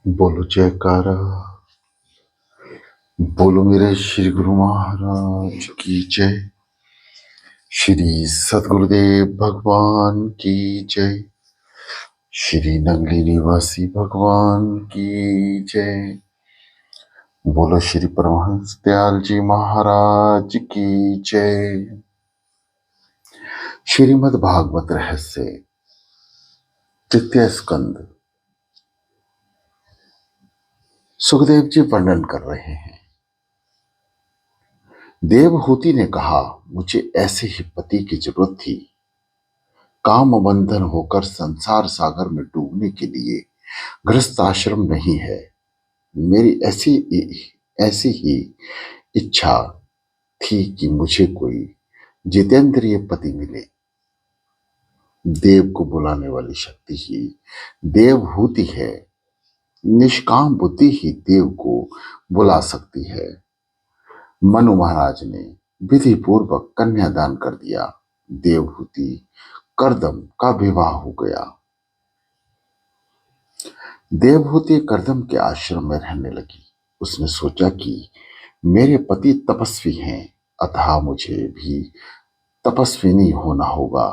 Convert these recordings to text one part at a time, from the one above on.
बोलो जयकारा। बोलो मेरे श्री गुरु महाराज की जय। श्री सद्गुरुदेव भगवान की जय। श्री नगली निवासी भगवान की जय। बोलो श्री परमहंस दयाल जी महाराज की जय। श्रीमद् भागवत रहस्य तृतीय स्कंद। सुखदेव जी वर्णन कर रहे हैं। देवहूति ने कहा, मुझे ऐसे ही पति की जरूरत थी। काम बंधन होकर संसार सागर में डूबने के लिए गृहस्थ आश्रम नहीं है। मेरी ऐसी ही इच्छा थी कि मुझे कोई जितेंद्रिय पति मिले। देव को बुलाने वाली शक्ति ही देवहूति है। निष्काम बुद्धि ही देव को बुला सकती है। मनु महाराज ने विधि पूर्वक कन्यादान कर दिया। देवहूति करदम का विवाह हो गया। देवहूति करदम के आश्रम में रहने लगी। उसने सोचा कि मेरे पति तपस्वी हैं, अतः मुझे भी तपस्विनी होना होगा।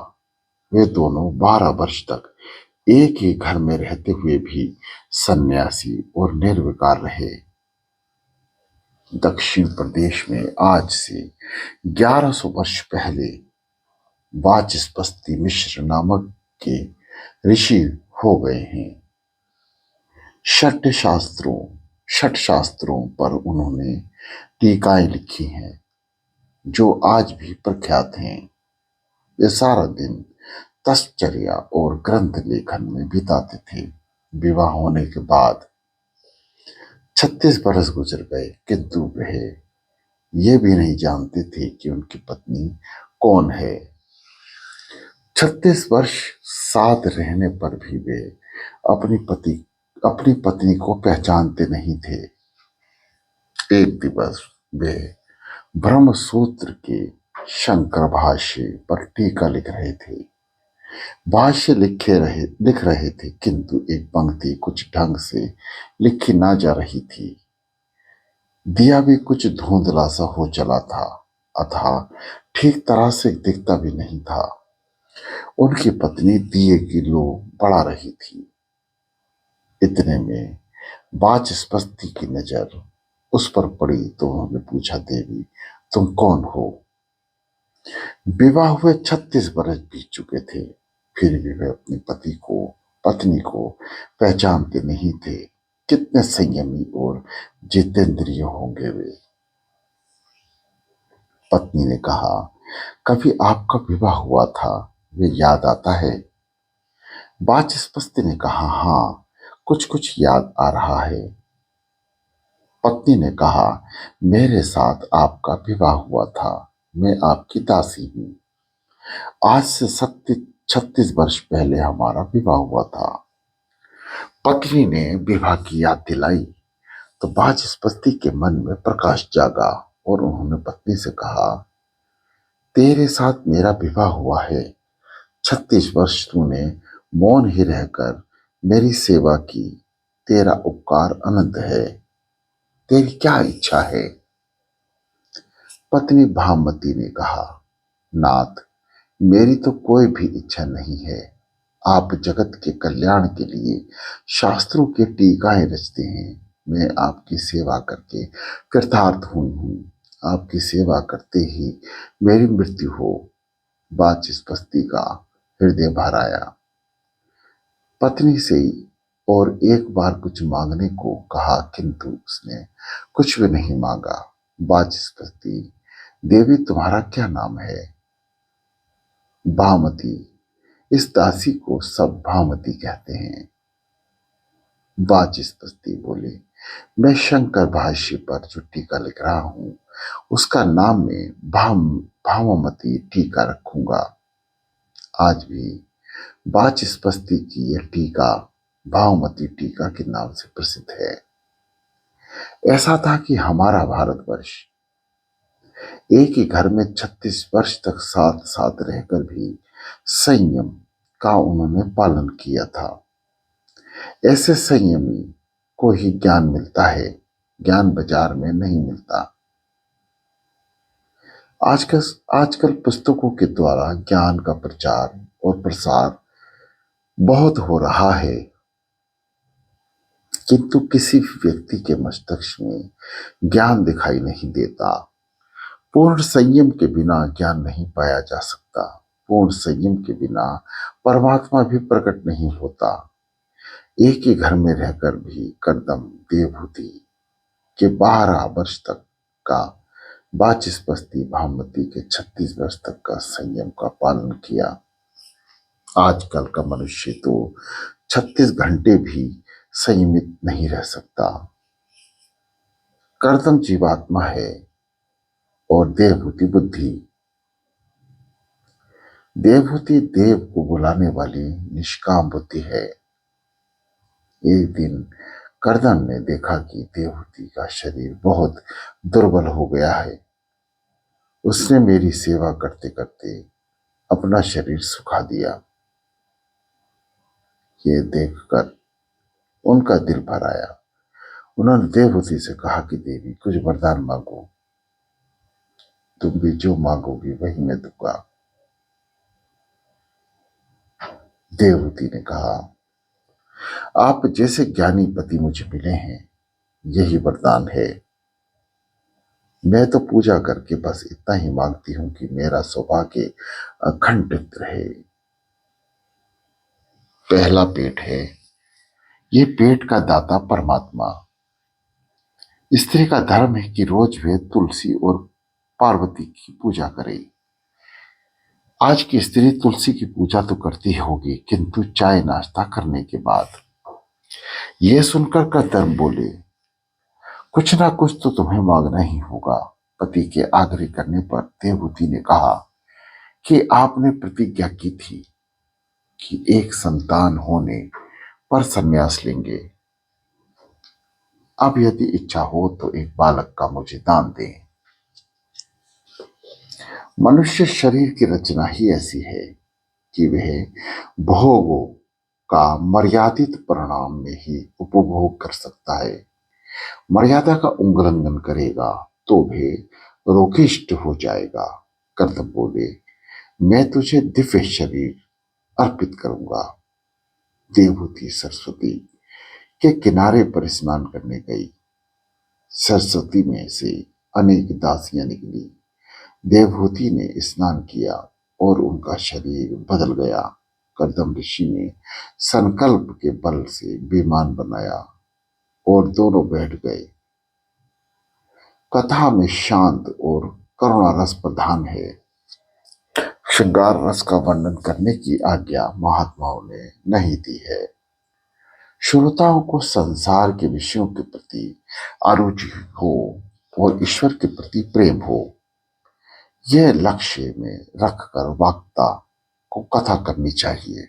वे दोनों 12 वर्ष तक एक ही घर में रहते हुए भी सन्यासी और निर्विकार रहे। दक्षिण प्रदेश में आज से 1100 वर्ष पहले वाचस्पति मिश्र नामक के ऋषि हो गए हैं। छठ शास्त्रों पर उन्होंने टीकाएं लिखी हैं जो आज भी प्रख्यात हैं। वे सारा दिन तपश्चर्या और ग्रंथ लेखन में बिताते थे। विवाह होने के बाद 36 बरस गुजर गए, किंतु वह ये भी नहीं जानते थे कि उनकी पत्नी कौन है। 36 वर्ष साथ रहने पर भी वे अपनी पत्नी को पहचानते नहीं थे। एक दिवस वे ब्रह्म सूत्र के शंकर भाष्य पर टीका लिख रहे थे। भाष्य लिख रहे थे, किंतु एक पंक्ति कुछ ढंग से लिखी ना जा रही थी। दिया भी कुछ धुंधला सा हो चला था, अतः ठीक तरह से दिखता भी नहीं था। उनकी पत्नी दिए की लो बढ़ा रही थी। इतने में वाचस्पति की नजर उस पर पड़ी तो उन्होंने पूछा, देवी तुम कौन हो? विवाह हुए 36 बरस बीत चुके थे, फिर भी वे अपने पत्नी को पहचानते नहीं थे। कितने संयमी और जितेंद्रिय होंगे वे। पत्नी ने कहा, कभी आपका विवाह हुआ था, वे याद आता है? वाचस्पति ने कहा, हाँ कुछ कुछ याद आ रहा है। पत्नी ने कहा, मेरे साथ आपका विवाह हुआ था, मैं आपकी दासी हूं। आज से 36 वर्ष पहले हमारा विवाह हुआ था। पत्नी ने विवाह की याद दिलाई तो वाचस्पति के मन में प्रकाश जागा और उन्होंने पत्नी से कहा, तेरे साथ मेरा विवाह हुआ है। 36 वर्ष तूने मौन ही रहकर मेरी सेवा की। तेरा उपकार अनंत है। तेरी क्या इच्छा है? पत्नी भामती ने कहा, नाथ मेरी तो कोई भी इच्छा नहीं है। आप जगत के कल्याण के लिए शास्त्रों के टीकाएं रचते हैं। मैं आपकी सेवा करके कृतार्थ हुई हूं। आपकी सेवा करते ही मेरी मृत्यु हो। वाचस्पति का हृदय भर आया। पत्नी से और एक बार कुछ मांगने को कहा, किंतु उसने कुछ भी नहीं मांगा। वाचस्पति, देवी तुम्हारा क्या नाम है? भामती। इस दासी को सब भामती कहते हैं। वाचस्पति बोले, मैं शंकर भाष्य पर जो टीका लिख रहा हूं उसका नाम मैं भामती टीका रखूंगा। आज भी वाचस्पति की यह टीका भामती टीका के नाम से प्रसिद्ध है। ऐसा था कि हमारा भारतवर्ष एक ही घर में 36 वर्ष तक साथ साथ रहकर भी संयम का उन्होंने पालन किया था। ऐसे संयमी को ही ज्ञान मिलता है, ज्ञान बाजार में नहीं मिलता। आजकल आजकल पुस्तकों के द्वारा ज्ञान का प्रचार और प्रसार बहुत हो रहा है, किंतु किसी व्यक्ति के मस्तिष्क में ज्ञान दिखाई नहीं देता। पूर्ण संयम के बिना ज्ञान नहीं पाया जा सकता। पूर्ण संयम के बिना परमात्मा भी प्रकट नहीं होता। एक ही घर में रहकर भी कर्दम देवहूति के 12 वर्ष तक का, वाचस्पति भानुमति के 36 वर्ष तक का संयम का पालन किया। आजकल का मनुष्य तो 36 घंटे भी संयमित नहीं रह सकता। कर्दम जीवात्मा है और देवहूति बुद्धि। देवहूति देव को बुलाने वाली निष्काम बुद्धि है। एक दिन कर्दम ने देखा कि देवहूति का शरीर बहुत दुर्बल हो गया है। उसने मेरी सेवा करते करते अपना शरीर सुखा दिया। ये देखकर उनका दिल भर आया। उन्होंने देवहूति से कहा कि देवी, कुछ वरदान मांगो, तुम भी जो मांगोगी वही मैं दूंगा। देवहूति ने कहा, आप जैसे ज्ञानी पति मुझे मिले हैं, यही वरदान है। मैं तो पूजा करके बस इतना ही मांगती हूं कि मेरा सौभाग्य अखंडित रहे। पहला पेट है, ये पेट का दाता परमात्मा। स्त्री का धर्म है कि रोज वे तुलसी और पार्वती की पूजा करे। आज की स्त्री तुलसी की पूजा तो करती होगी, किंतु चाय नाश्ता करने के बाद। यह सुनकर कर्दम बोले, कुछ ना कुछ तो तुम्हें मांगना ही होगा। पति के आग्रह करने पर देवहूति ने कहा कि आपने प्रतिज्ञा की थी कि एक संतान होने पर संन्यास लेंगे। अब यदि इच्छा हो तो एक बालक का मुझे दान दें। मनुष्य शरीर की रचना ही ऐसी है कि वह भोगों का मर्यादित परिणाम में ही उपभोग कर सकता है। मर्यादा का उल्लंघन करेगा तो भी रोगिष्ट हो जाएगा। कर्दम बोले, मैं तुझे दिव्य शरीर अर्पित करूंगा। देवहूति सरस्वती के किनारे पर स्नान करने गई। सरस्वती में से अनेक दासियां निकली। देवहूति ने स्नान किया और उनका शरीर बदल गया। कर्दम ऋषि ने संकल्प के बल से विमान बनाया और दोनों बैठ गए। कथा में शांत और करुणा रस प्रधान है। श्रृंगार रस का वर्णन करने की आज्ञा महात्माओं ने नहीं दी है। श्रोताओं को संसार के विषयों के प्रति अरुचि हो और ईश्वर के प्रति प्रेम हो, यह लक्ष्य में रखकर वक्ता को कथा करनी चाहिए।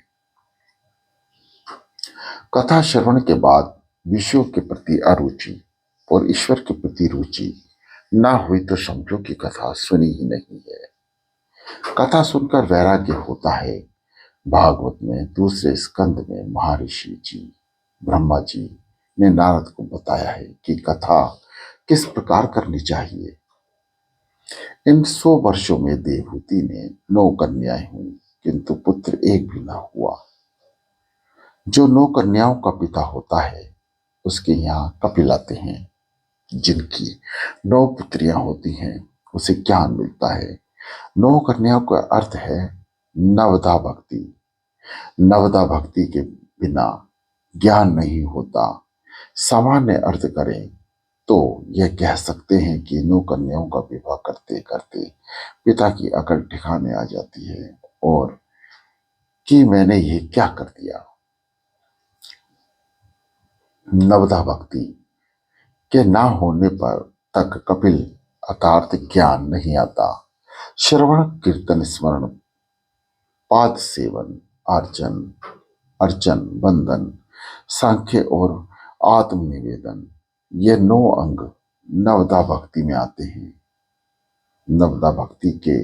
कथा श्रवण के बाद विषयों के प्रति अरुचि और ईश्वर के प्रति रुचि ना हुई तो समझो कि कथा सुनी ही नहीं है। कथा सुनकर वैराग्य होता है। भागवत में दूसरे स्कंद में महर्षि जी ब्रह्मा जी ने नारद को बताया है कि कथा किस प्रकार करनी चाहिए। इन 100 वर्षों में देवहूति ने 9 कन्याएं हुई, किंतु पुत्र एक भी ना हुआ। जो 9 कन्याओं का पिता होता है उसके यहाँ कपिल आते हैं। जिनकी 9 पुत्रियां होती हैं उसे ज्ञान मिलता है। 9 कन्याओं का अर्थ है नवदा भक्ति। नवदा भक्ति के बिना ज्ञान नहीं होता। सामान्य अर्थ करें तो यह कह सकते हैं कि 9 कन्याओं का विवाह करते करते पिता की अकल ठिकाने आ जाती है और कि मैंने ये क्या कर दिया। नवदा भक्ति के ना होने पर तक कपिल अर्थात ज्ञान नहीं आता। श्रवण कीर्तन स्मरण पाद सेवन अर्चन अर्चन बंधन सांख्य और आत्मनिवेदन, ये 9 अंग नवदा भक्ति में आते हैं। नवदा भक्ति के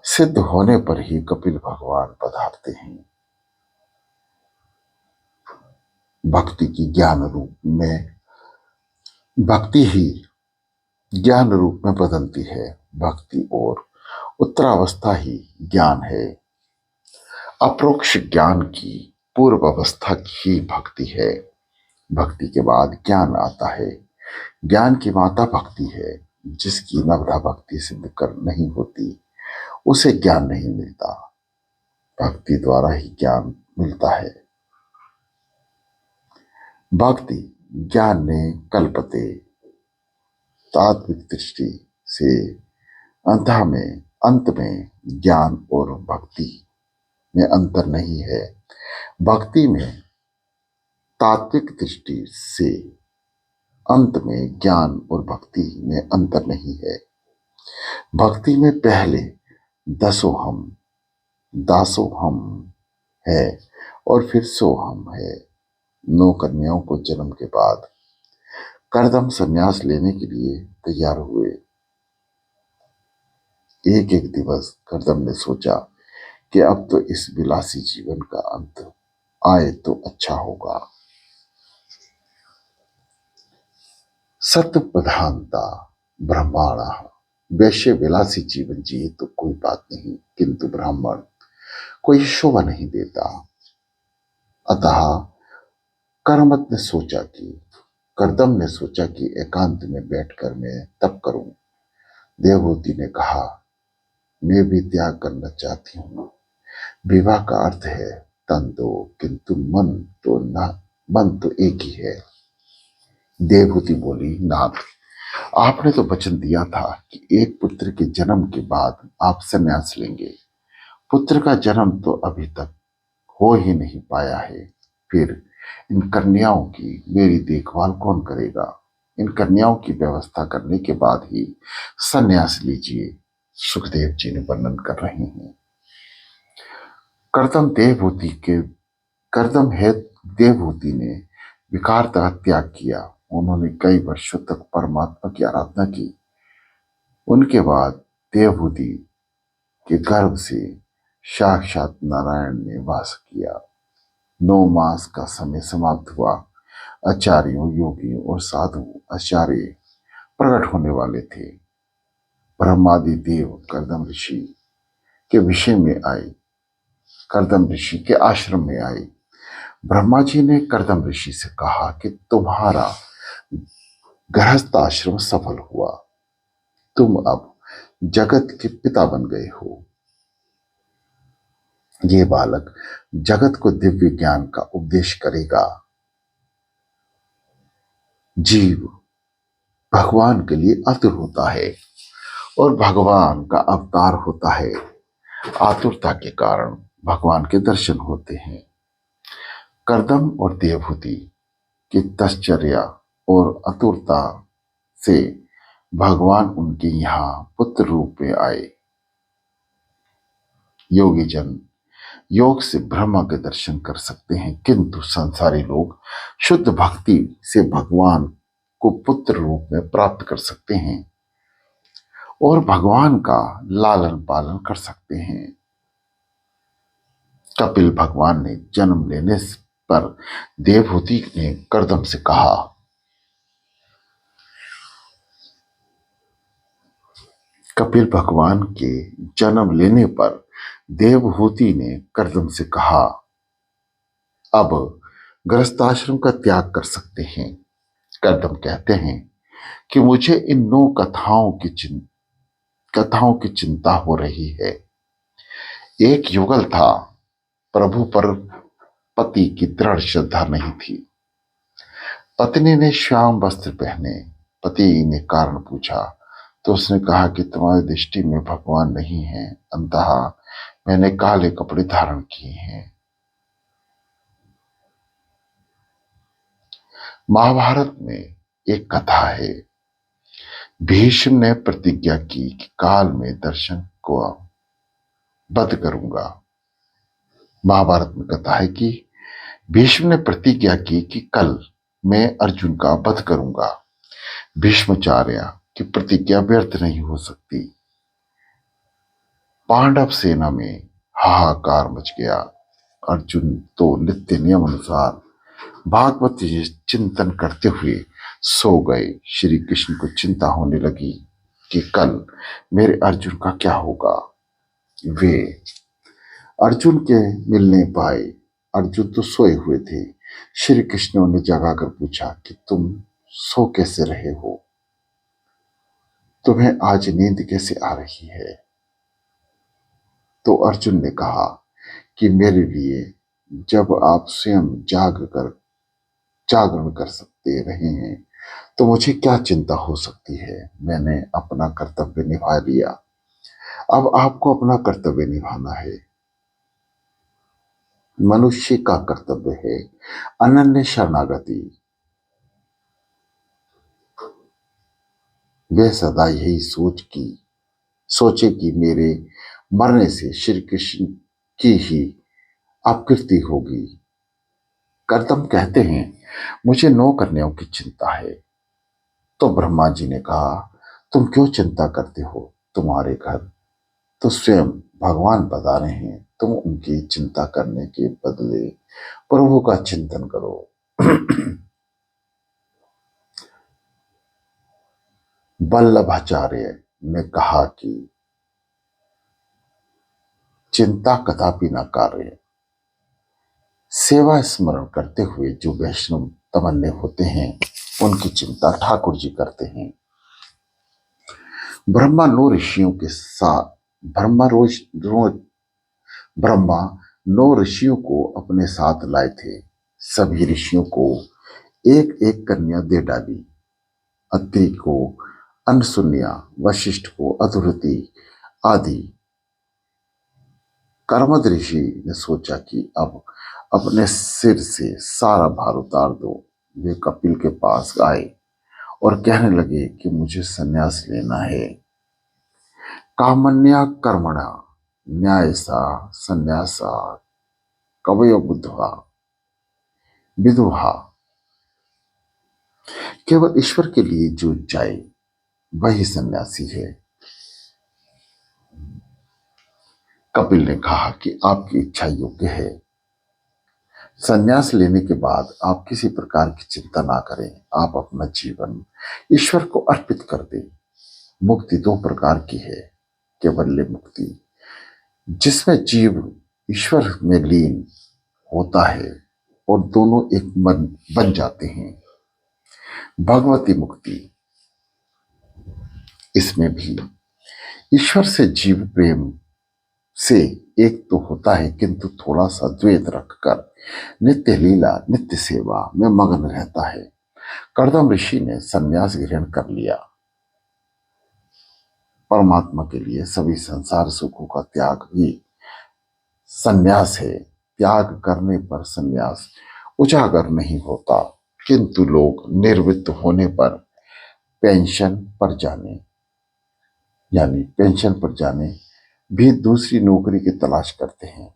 सिद्ध होने पर ही कपिल भगवान पधारते हैं। भक्ति की ज्ञान रूप में, भक्ति ही ज्ञान रूप में बदलती है। भक्ति और उत्तरावस्था ही ज्ञान है। अप्रोक्ष ज्ञान की पूर्व अवस्था ही भक्ति है। भक्ति के बाद ज्ञान आता है। ज्ञान की माता भक्ति है। जिसकी नवधा भक्ति सिद्ध कर नहीं होती उसे ज्ञान नहीं मिलता। भक्ति द्वारा ही ज्ञान मिलता है। भक्ति ज्ञान ने कल्पते, तात्विक दृष्टि से अंत में ज्ञान और भक्ति में अंतर नहीं है। भक्ति में तात्विक दृष्टि से अंत में ज्ञान और भक्ति में अंतर नहीं है। भक्ति में पहले दसोहम दासोहम है और फिर सोहम है। 9 कन्याओं को जन्म के बाद करदम संन्यास लेने के लिए तैयार हुए। एक एक दिवस करदम ने सोचा कि अब तो इस विलासी जीवन का अंत आए तो अच्छा होगा। सत्य प्रधानता ब्रह्माण, वैश्य विलासी जीवन जिए तो कोई बात नहीं, किंतु ब्राह्मण कोई शोभा नहीं देता। अतः करदम ने सोचा कि एकांत में बैठकर मैं तप करूं। देवहूति ने कहा, मैं भी त्याग करना चाहती हूं। विवाह का अर्थ है तन दो, किंतु मन तो एक ही है। देवहूति बोली, नाथ, आपने तो वचन दिया था कि एक पुत्र के जन्म के बाद आप संन्यास लेंगे। पुत्र का जन्म तो अभी तक हो ही नहीं पाया है। फिर इन कन्याओं की मेरी देखभाल कौन करेगा? इन कन्याओं की व्यवस्था करने के बाद ही संन्यास लीजिए। सुखदेव जी ने वर्णन कर रहे हैं। करदम है देवहूति ने विकार का त्याग किया। उन्होंने कई वर्षों तक परमात्मा की आराधना की। उनके बाद देवहूति के गर्भ से साक्षात नारायण ने वास किया। 9 मास का समय समाप्त हुआ। आचार्यों, योगियों और साधु आचार्य प्रकट होने वाले थे। ब्रह्मादि देव करदम ऋषि के विषय में आए, करदम ऋषि के आश्रम में आए। ब्रह्मा जी ने करदम ऋषि से कहा कि तुम्हारा गृहस्थ आश्रम सफल हुआ। तुम अब जगत के पिता बन गए हो। ये बालक जगत को दिव्य ज्ञान का उपदेश करेगा। जीव भगवान के लिए आतुर होता है और भगवान का अवतार होता है। आतुरता के कारण भगवान के दर्शन होते हैं। करदम और देवहूति की तपश्चर्या और आतुरता से भगवान उनके यहाँ पुत्र रूप में आए। योगी जन योग से ब्रह्मा के दर्शन कर सकते हैं, किंतु संसारी लोग शुद्ध भक्ति से भगवान को पुत्र रूप में प्राप्त कर सकते हैं और भगवान का लालन पालन कर सकते हैं। कपिल भगवान ने जन्म लेने पर देवहूति ने करदम से कहा, कपिल भगवान के जन्म लेने पर देवहूति ने करदम से कहा, अब गृहस्थाश्रम का त्याग कर सकते हैं। करदम कहते हैं कि मुझे इन 9 कथाओं की चिंता हो रही है। एक युगल था, प्रभु पर पति की दृढ़ श्रद्धा नहीं थी। पत्नी ने श्याम वस्त्र पहने। पति ने कारण पूछा तो उसने कहा कि तुम्हारी दृष्टि में भगवान नहीं है, अंतः मैंने काले कपड़े धारण किए हैं। महाभारत में एक कथा है। भीष्म ने प्रतिज्ञा की कि काल में दर्शन को वध करूंगा। महाभारत में कथा है कि भीष्म ने प्रतिज्ञा की कि कल मैं अर्जुन का वध करूंगा। भीष्माचार्य की प्रतिज्ञा व्यर्थ नहीं हो सकती। पांडव सेना में हाहाकार मच गया। अर्जुन तो नित्य नियम अनुसार भागवत जी चिंतन करते हुए सो गए। श्री कृष्ण को चिंता होने लगी कि कल मेरे अर्जुन का क्या होगा। वे अर्जुन के मिल नहीं पाए। अर्जुन तो सोए हुए थे। श्री कृष्ण ने जगाकर पूछा कि तुम सो कैसे रहे हो, तुम्हें आज नींद कैसे आ रही है। तो अर्जुन ने कहा कि मेरे लिए जब आप स्वयं जागरण कर सकते रहे हैं तो मुझे क्या चिंता हो सकती है। मैंने अपना कर्तव्य निभा लिया, अब आपको अपना कर्तव्य निभाना है। मनुष्य का कर्तव्य है अनन्य शरणागति। वह सदा यही सोचे कि मेरे मरने से श्री कृष्ण की ही अपकीर्ति होगी। कर्दम कहते हैं मुझे 9 कन्याओं की चिंता है। तो ब्रह्मा जी ने कहा तुम क्यों चिंता करते हो, तुम्हारे घर तो स्वयं भगवान बता रहे हैं, तुम उनकी चिंता करने के बदले प्रभु का चिंतन करो। वल्लभाचार्य ने कहा कि चिंता कदापि न कार्य। सेवा स्मरण करते हुए जो वैष्णव तमन्ने होते हैं उनकी चिंता ठाकुर जी करते हैं। ब्रह्मा नौ ऋषियों के साथ ब्रह्मा 9 ऋषियों को अपने साथ लाए थे। सभी ऋषियों को एक एक कन्या दे डाली। अत्रि को अनसुन्या, वशिष्ठ को अधुरति आदि। कर्मद ऋषि ने सोचा कि अब अपने सिर से सारा भार उतार दो। वे कपिल के पास आए और कहने लगे कि मुझे संन्यास लेना है। कामन्या कर्मणा न्यायसा संन्यासा कवयो बुद्धवा विदुहा। केवल ईश्वर के लिए जो जाए वही सन्यासी है। कपिल ने कहा कि आपकी इच्छा योग्य है। संन्यास लेने के बाद आप किसी प्रकार की चिंता ना करें, आप अपना जीवन ईश्वर को अर्पित कर दें। मुक्ति 2 प्रकार की है। केवल्य मुक्ति जिसमें जीव ईश्वर में लीन होता है और दोनों एक मन बन जाते हैं। भगवती मुक्ति, इसमें भी ईश्वर से जीव प्रेम से एक तो होता है किंतु थोड़ा सा द्वेष रखकर नित्य लीला नित्य सेवा में मगन रहता है। कर्दम ऋषि ने संन्यास ग्रहण कर लिया। परमात्मा के लिए सभी संसार सुखों का त्याग भी संन्यास है। त्याग करने पर संन्यास उजागर नहीं होता, किंतु लोग निवृत्त होने पर पेंशन पर जाने भी दूसरी नौकरी की तलाश करते हैं।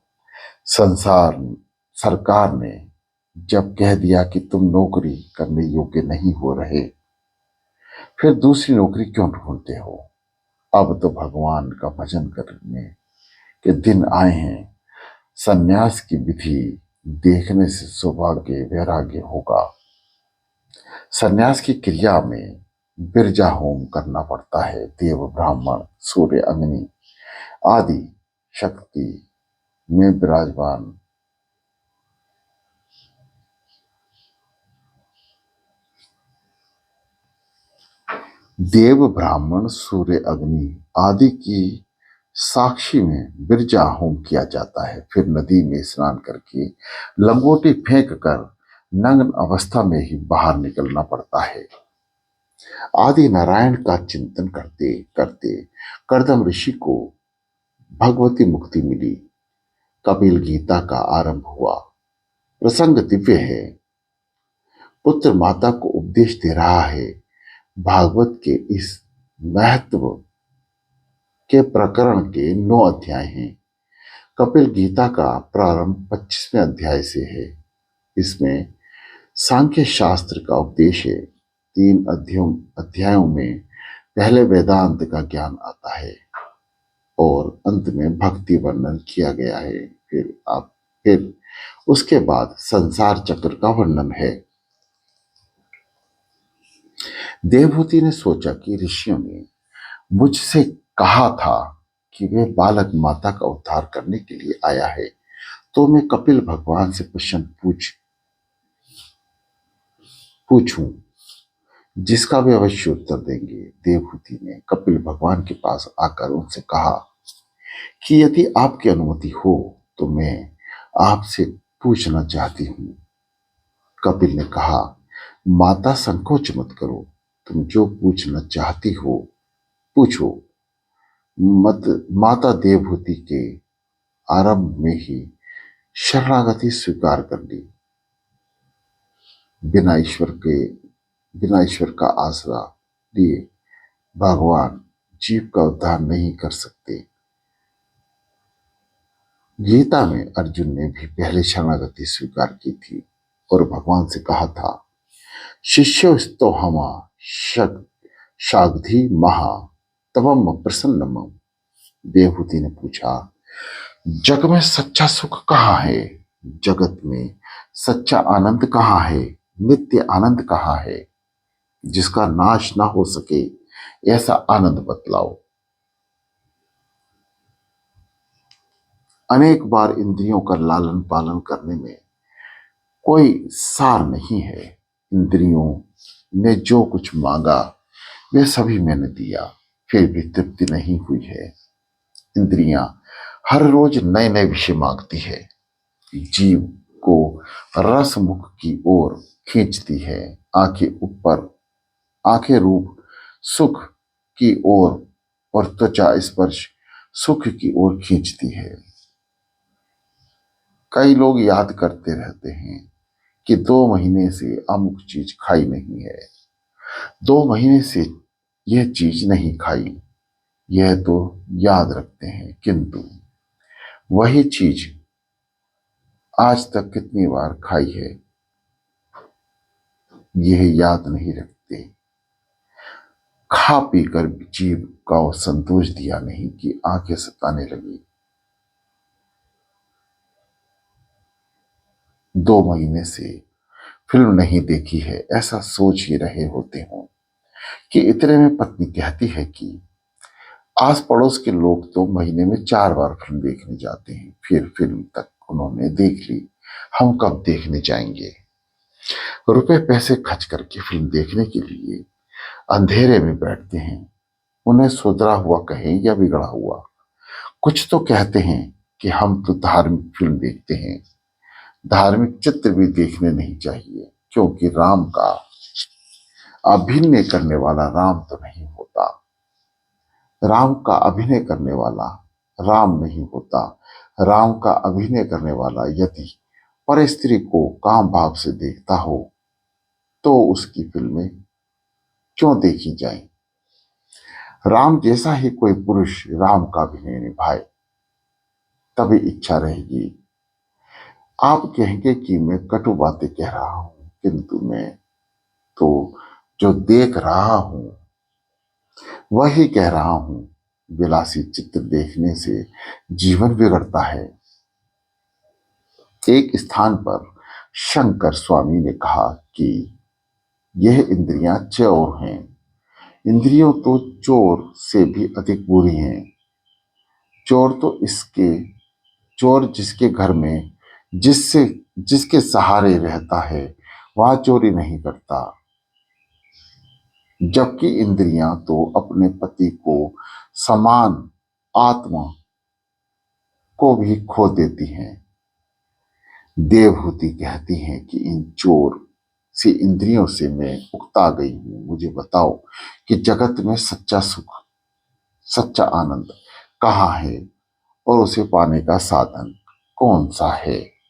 संसार सरकार ने जब कह दिया कि तुम नौकरी करने योग्य नहीं हो रहे, फिर दूसरी नौकरी क्यों ढूंढते हो। अब तो भगवान का भजन करने के दिन आए हैं। संन्यास की विधि देखने से सौभाग्य वैराग्य होगा। संन्यास की क्रिया में बिरजा होम करना पड़ता है। देव ब्राह्मण सूर्य अग्नि आदि शक्ति में विराजमान देव ब्राह्मण सूर्य अग्नि आदि की साक्षी में बिरजा होम किया जाता है। फिर नदी में स्नान करके लंगोटी फेंक कर नग्न अवस्था में ही बाहर निकलना पड़ता है। आदि नारायण का चिंतन करते करते कर्दम ऋषि को भगवती मुक्ति मिली। कपिल गीता का आरंभ हुआ। प्रसंग दिव्य है। पुत्र माता को उपदेश दे रहा है। भागवत के इस महत्व के प्रकरण के 9 अध्याय हैं। कपिल गीता का प्रारंभ 25वें अध्याय से है। इसमें सांख्य शास्त्र का उपदेश है। 3 अध्यायों में पहले वेदांत का ज्ञान आता है और अंत में भक्ति वर्णन किया गया है। फिर उसके बाद संसार चक्र का वर्णन है। देवहूति ने सोचा कि ऋषियों ने मुझसे कहा था कि वे बालक माता का उद्धार करने के लिए आया है, तो मैं कपिल भगवान से प्रश्न पूछूं जिसका वे अवश्य उत्तर देंगे। देवहूति ने कपिल भगवान के पास आकर उनसे कहा कि यदि आपकी अनुमति हो तो मैं आपसे पूछना चाहती हूं। कपिल ने कहा, माता संकोच मत करो, तुम जो पूछना चाहती हो पूछो। मत माता देवहूति के आरंभ में ही शरणागति स्वीकार कर ली। बिना ईश्वर का आसरा लिए भगवान जीव का उद्धार नहीं कर सकते। गीता में अर्जुन ने भी पहले शरणागति स्वीकार की थी और भगवान से कहा था, शिष्योस्तो हमा शाग्धि महा तवम प्रसन्नम। देवहूति ने पूछा, जग में सच्चा सुख कहाँ है? जगत में सच्चा आनंद कहाँ है? नित्य आनंद कहाँ है जिसका नाश ना हो सके? ऐसा आनंद बतलाओ। अनेक बार इंद्रियों का लालन पालन करने में कोई सार नहीं है। इंद्रियों ने जो कुछ मांगा वे सभी मैंने दिया, फिर भी तृप्ति नहीं हुई है। इंद्रियां हर रोज नए नए विषय मांगती है। जीव को रस मुख की ओर खींचती है। आंखें रूप सुख की ओर और त्वचा स्पर्श सुख की ओर खींचती है। कई लोग याद करते रहते हैं कि 2 महीने से अमुक चीज खाई नहीं है, 2 महीने से यह चीज नहीं खाई, यह तो याद रखते हैं, किंतु वही चीज आज तक कितनी बार खाई है यह याद नहीं रखते। खा पी कर जीव का संतोष दिया नहीं कि आंखें सताने लगी। 2 महीने से फिल्म नहीं देखी है ऐसा सोच ही रहे होते हों कि इतने में पत्नी कहती है कि आस पड़ोस के लोग तो महीने में 4 बार फिल्म देखने जाते हैं, फिर फिल्म तक उन्होंने देख ली, हम कब देखने जाएंगे? रुपए पैसे खर्च करके फिल्म देखने के लिए अंधेरे में बैठते हैं। उन्हें सुधरा हुआ कहें या बिगड़ा हुआ, कुछ तो कहते हैं कि हम तो धार्मिक फिल्म देखते हैं। धार्मिक चित्र भी देखने नहीं चाहिए, क्योंकि राम का अभिनय करने वाला राम तो नहीं होता। राम का अभिनय करने वाला राम नहीं होता। राम का अभिनय करने वाला यदि पर स्त्री को काम भाव से देखता हो तो उसकी फिल्में क्यों देखी जाएं? राम जैसा ही कोई पुरुष राम का अभिनय निभाए तभी इच्छा रहेगी। आप कहेंगे कि मैं कटु बातें कह रहा हूं, किंतु मैं तो जो देख रहा हूं वही कह रहा हूं। विलासी चित्र देखने से जीवन बिगड़ता है। एक स्थान पर शंकर स्वामी ने कहा कि यह इंद्रियां चोर हैं। इंद्रियों तो चोर से भी अधिक बुरी हैं। चोर जिसके घर में जिसके सहारे रहता है वह चोरी नहीं करता, जबकि इंद्रियां तो अपने पति को समान आत्मा को भी खो देती हैं। देवहूति कहती हैं कि इन चोर से इंद्रियों से मैं उकता गई हूं। मुझे बताओ कि जगत में सच्चा सुख, सच्चा आनंद कहाँ है और उसे पाने का साधन कौन सा है?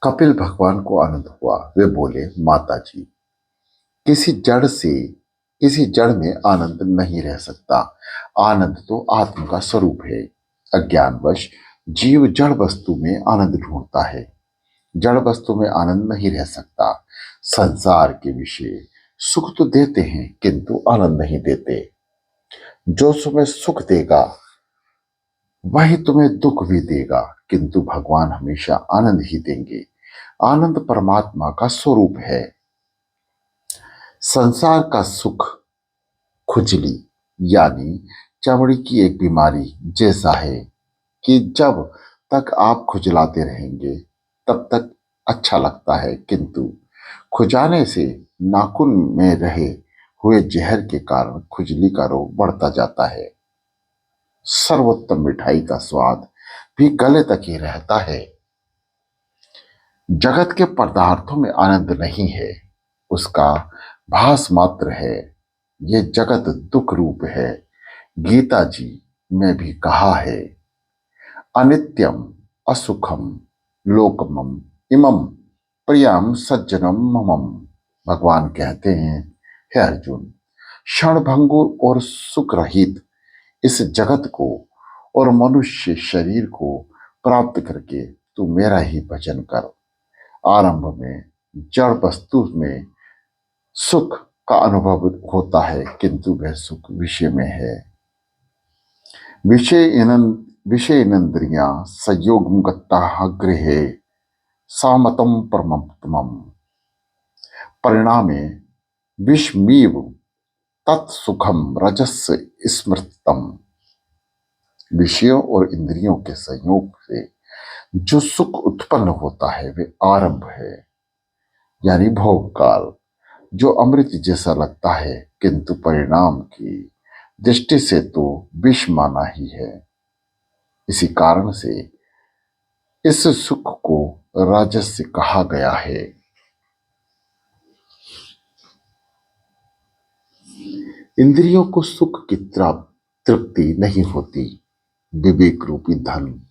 कपिल भगवान को आनंद हुआ। वे बोले, माता जी, किसी जड़ में आनंद नहीं रह सकता। आनंद तो आत्म का स्वरूप है। अज्ञानवश जीव जड़ वस्तु में आनंद ढूंढता है। जड़ वस्तु में आनंद नहीं रह सकता। संसार के विषय सुख तो देते हैं किंतु आनंद नहीं देते। जो तुम्हें सुख देगा वही तुम्हें दुख भी देगा, किंतु भगवान हमेशा आनंद ही देंगे। आनंद परमात्मा का स्वरूप है। संसार का सुख खुजली यानी चमड़ी की एक बीमारी जैसा है कि जब तक आप खुजलाते रहेंगे तब तक अच्छा लगता है, किंतु खुजाने से नाखून में रहे हुए जहर के कारण खुजली का रोग बढ़ता जाता है। सर्वोत्तम मिठाई का स्वाद भी गले तक ही रहता है। जगत के पदार्थों में आनंद नहीं है, उसका भास मात्र है। ये जगत दुख रूप है। गीता जी में भी कहा है, अनित्यम असुखम लोकमम इमम प्रियम सज्जनम ममम। भगवान कहते हैं, हे अर्जुन, क्षणभंगुर और सुख रहित इस जगत को और मनुष्य शरीर को प्राप्त करके तू मेरा ही भजन कर। आरंभ में जड़ वस्तु में सुख का अनुभव होता है, किंतु वह सुख विषय में है। विषयेन्द्रिया संयोगं गत्ताः गृहे सामतं परमोत्तमम्। परिणामे विषमीव तत्सुखम रजस स्मृतम। विषयों और इंद्रियों के संयोग से जो सुख उत्पन्न होता है वे आरंभ है, यानी भोग काल, जो अमृत जैसा लगता है, किंतु परिणाम की दृष्टि से तो विष माना ही है। इसी कारण से इस सुख को राजस्य कहा गया है। इंद्रियों को सुख की तृप्ति नहीं होती। विवेक रूपी धन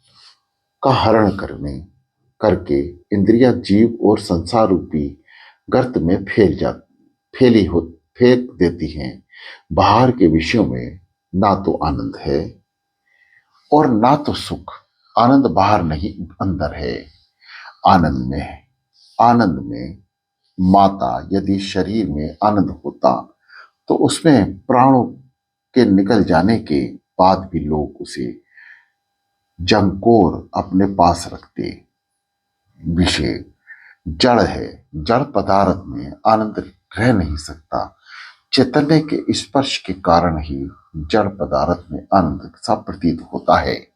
का हरण करके इंद्रियां जीव और संसार रूपी गर्त में फेंक देती हैं। बाहर के विषयों में ना तो आनंद है और ना तो सुख। आनंद बाहर नहीं अंदर है। आनंद में माता यदि शरीर में आनंद होता तो उसमें प्राणों के निकल जाने के बाद भी लोग उसे जंकोर अपने पास रखते। विषय जड़ है। जड़ पदार्थ में आनंद रह नहीं सकता। चैतन्य के स्पर्श के कारण ही जड़ पदार्थ में आनंद सा प्रतीत होता है।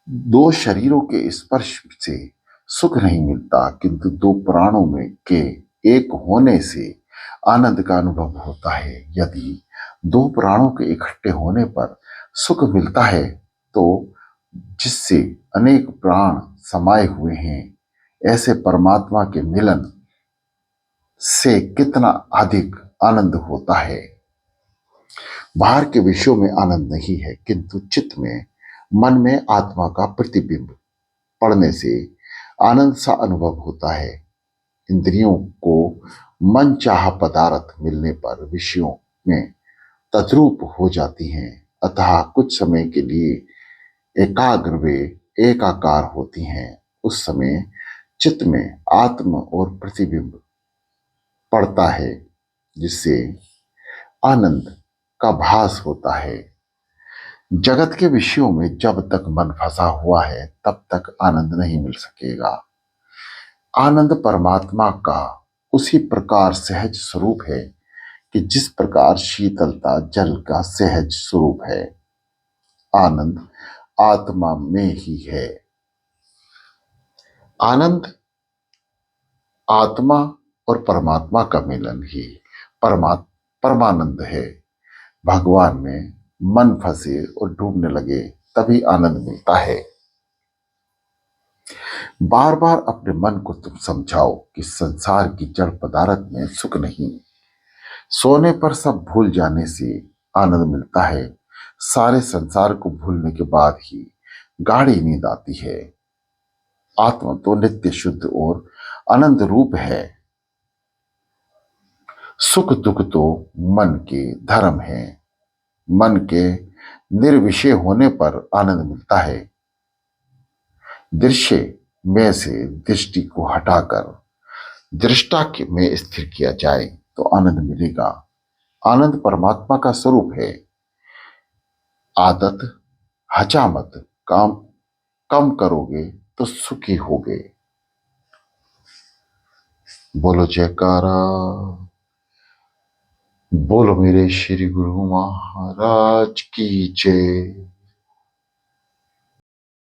दो शरीरों के स्पर्श से सुख नहीं मिलता, किंतु दो प्राणों में के एक होने से आनंद का अनुभव होता है। यदि दो प्राणों के इकट्ठे होने पर सुख मिलता है तो जिससे अनेक प्राण समाये हुए हैं, ऐसे परमात्मा के मिलन से कितना अधिक आनंद होता है। बाहर के विषयों में आनंद नहीं है, किंतु चित्त में, मन में आत्मा का प्रतिबिंब पड़ने से आनंद सा अनुभव होता है। इंद्रियों को मन चाहा पदार्थ मिलने पर विषयों में तद्रूप हो जाती हैं, अतः कुछ समय के लिए एकाग्र वे एकाकार होती हैं। उस समय चित्त में आत्म और प्रतिबिंब पड़ता है, जिससे आनंद का भास होता है। जगत के विषयों में जब तक मन फंसा हुआ है तब तक आनंद नहीं मिल सकेगा। आनंद परमात्मा का उसी प्रकार सहज स्वरूप है कि जिस प्रकार शीतलता जल का सहज स्वरूप है। आनंद आत्मा में ही है। आनंद आत्मा और परमात्मा का मिलन ही परमानंद है। भगवान में मन फंसे और डूबने लगे तभी आनंद मिलता है। बार बार अपने मन को तुम समझाओ कि संसार की जड़ पदार्थ में सुख नहीं। सोने पर सब भूल जाने से आनंद मिलता है। सारे संसार को भूलने के बाद ही गाढ़ी नींद आती है। आत्मा तो नित्य शुद्ध और आनंद रूप है। सुख दुख तो मन के धर्म है। मन के निर्विषय होने पर आनंद मिलता है। दृश्य में से दृष्टि को हटाकर दृष्टा में स्थिर किया जाए तो आनंद मिलेगा। आनंद परमात्मा का स्वरूप है। आदत हजामत काम कम करोगे तो सुखी होगे। बोलो जयकारा, बोलो मेरे श्री गुरु महाराज की जय।